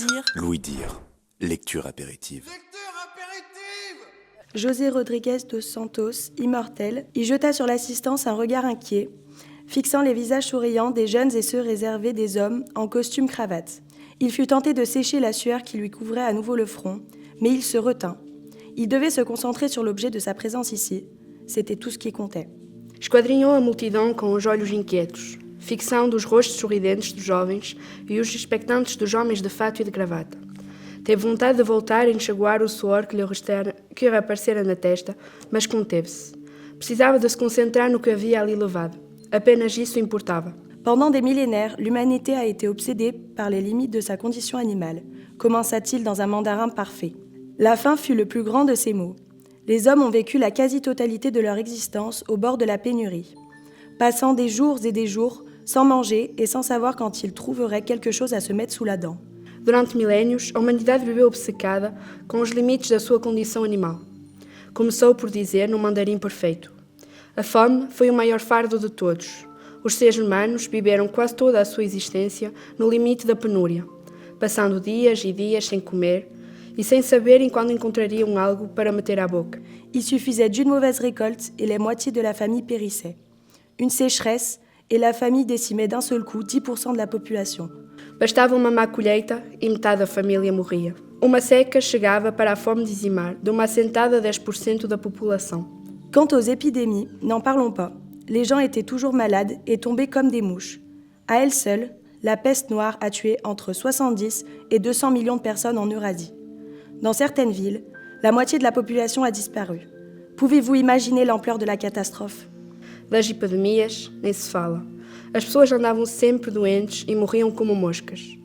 Loisir. Louis Dire, lecture apéritive. José Rodriguez dos Santos, immortel, y jeta sur l'assistance un regard inquiet, fixant les visages souriants des jeunes et ceux réservés des hommes en costume cravate. Il fut tenté de sécher la sueur qui lui couvrait à nouveau le front, mais il se retint. Il devait se concentrer sur l'objet de sa présence ici. C'était tout ce qui comptait. Esquadrinhou a multidão com os olhos inquietos, fixando os rostos sorridentes dos jovens e os expectantes dos homens de fato e de gravata. Teve vontade de voltar a enxaguar o suor que lhe reaparecera na testa, mas conteve-se. Precisava de se concentrar no que havia ali levado. Apenas isso importava. Pendant des millénaires, l'humanité a été obsédée par les limites de sa condition animale, commença-t-il dans un mandarin parfait. La faim fut le plus grand de ces maux. Les hommes ont vécu la quasi-totalité de leur existence au bord de la pénurie, passant des jours et des jours sans manger et sans savoir quand ils trouveraient quelque chose à se mettre sous la dent. Durante milénios, a humanidade viveu obcecada com os limites da sua condição animal. Começou por dizer, num mandarim perfeito: a fome foi o maior fardo de todos. Os seres humanos viveram quase toda a sua existência no limite da penúria, passando dias e dias sem comer e sem saberem quando encontrariam algo para meter à boca. Il suffisait d'une mauvaise récolte et les moitiés de la famille périssaient. Une sécheresse et la famille décimait d'un seul coup 10% de la population. Bastava uma má colheita e metade da família morria. Uma seca chegava para a fome dizimar de uma assentada 10% da população. Quant aux épidémies, n'en parlons pas. Les gens étaient toujours malades et tombaient comme des mouches. À elle seule, la peste noire a tué entre 70 et 200 millions de personnes en Eurasie. Dans certaines villes, la moitié de la population a disparu. Pouvez-vous imaginer l'ampleur de la catastrophe? Das epidemias, nem se fala. As pessoas andavam sempre doentes e morriam como moscas.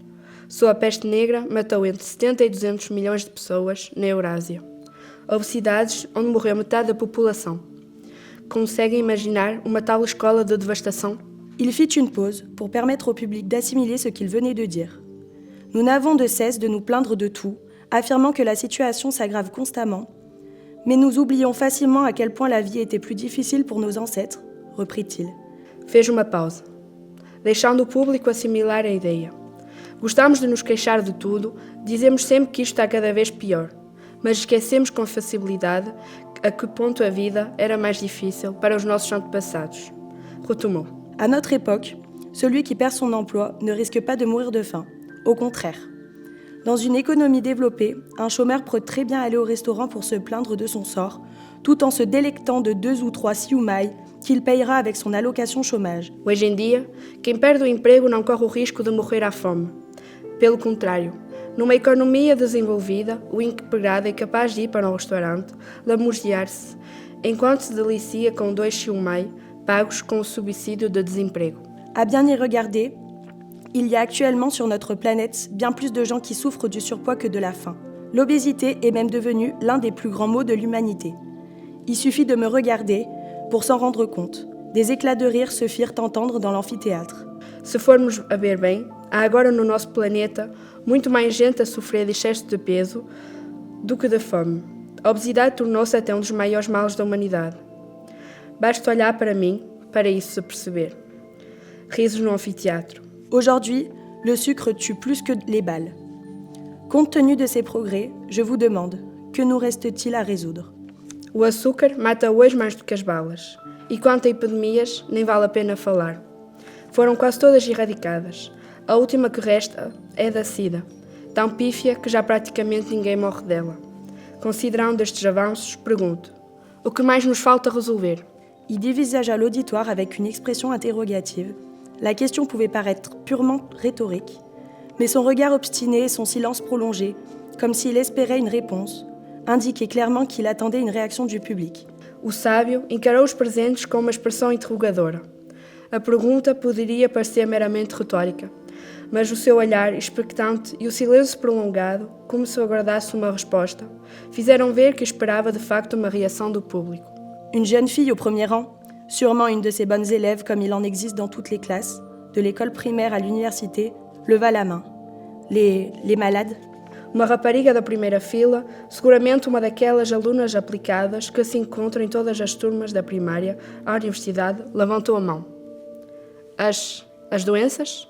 Só a peste negra matou entre 70 e 200 milhões de pessoas na Eurásia. Houve cidades onde morreu metade da população. Conseguem imaginar uma tal escola de devastação? Il fit une pause pour permettre au public d'assimiler ce qu'il venait de dire. Nous n'avons de cesse de nous plaindre de tout, affirmant que la situation s'aggrave constamment. Mais nous oublions facilement à quel point la vie était plus difficile pour nos ancêtres, reprit-il. Fez uma pausa, deixando o público assimilar a ideia. Gostamos de nos queixar de tudo, dizemos sempre que isto está cada vez pior, mas esquecemos com facilidade a que ponto a vida era mais difícil para os nossos antepassados. Retomou. À notre époque, celui qui perd son emploi ne risque pas de mourir de faim. Au contraire. Dans une économie développée, un chômeur peut très bien aller au restaurant pour se plaindre de son sort, tout en se délectant de 2 ou 3 siumai qu'il payera avec son allocation chômage. Hoje em dia, quem perde o emprego não corre o risco de morrer à fome. Pelo contrário, numa economia desenvolvida, o empregado é capaz de ir para um restaurante, lamuriar-se, enquanto se delicia com 2 siumai pagos com o subsídio de desemprego. À bien y regarder, il y a actuellement sur notre planète bien plus de gens qui souffrent du surpoids que de la faim. L'obésité est même devenue l'un des plus grands maux de l'humanité. Il suffit de me regarder pour s'en rendre compte. Des éclats de rire se firent entendre dans l'amphithéâtre. Se formos a ver bem, há agora no nosso planeta muito mais gente a sofrer de excesso de peso do que de fome. A obesidade tornou-se até um dos maiores males da humanidade. Basta olhar para mim para isso se perceber. Risos no anfiteatro. Aujourd'hui, le sucre tue plus que les balles. Compte tenu de ces progrès, je vous demande, que nous reste-t-il à résoudre? O açúcar mata hoje mais do que as balas. E quanto a epidemias, nem vale a pena falar. Foram quase todas erradicadas. A última que resta é da sida, tão pífia que já praticamente ninguém morre dela. Considerando estes avanços, pergunto, o que mais nos falta resolver? Il dévisagea l'auditoire avec une expression interrogative. La question pouvait paraître purement rhétorique, mais son regard obstiné et son silence prolongé, comme s'il espérait une réponse, indiquaient clairement qu'il attendait une réaction du public. O sábio encarou os presentes com uma expressão interrogadora. A pergunta poderia parecer meramente retórica, mas o seu olhar expectante e o silêncio prolongado, como se aguardasse uma resposta, fizeram ver que esperava de facto uma reação do público. Une jeune fille au premier rang, sûrement une de ces bonnes élèves comme il en existe dans toutes les classes, de l'école primaire à l'université, leva la main. Les malades? Uma rapariga da primeira fila, seguramente uma daquelas alunas aplicadas que se encontram em todas as turmas da primária à universidade, levantou a mão. As doenças?